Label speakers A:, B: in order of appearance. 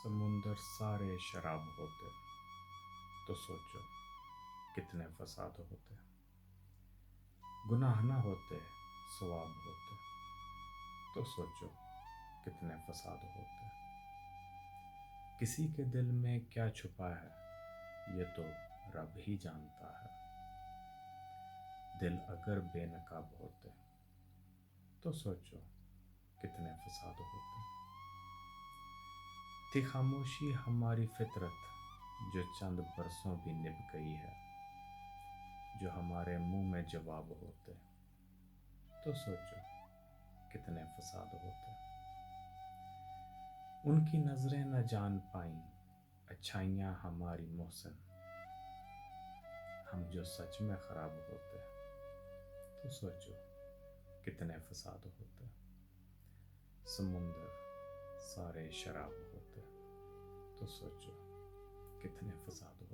A: سمندر سارے شراب ہوتے تو سوچو کتنے فساد ہوتے. گناہ نہ ہوتے ثواب ہوتے تو سوچو کتنے فساد ہوتے. کسی کے دل میں کیا چھپا ہے یہ تو رب ہی جانتا ہے. دل اگر بے نقاب ہوتے تو سوچو کتنے فساد ہوتے. تھی خاموشی ہماری فطرت جو چند برسوں بھی نبھ گئی ہے. جو ہمارے منہ میں جواب ہوتے تو سوچو کتنے فساد ہوتے. ان کی نظریں نہ جان پائیں اچھائیاں ہماری محسن. ہم جو سچ میں خراب ہوتے تو سوچو کتنے فساد ہوتے. سمندر سارے شراب ہوتے تو سوچو کتنے فساد ہوتے.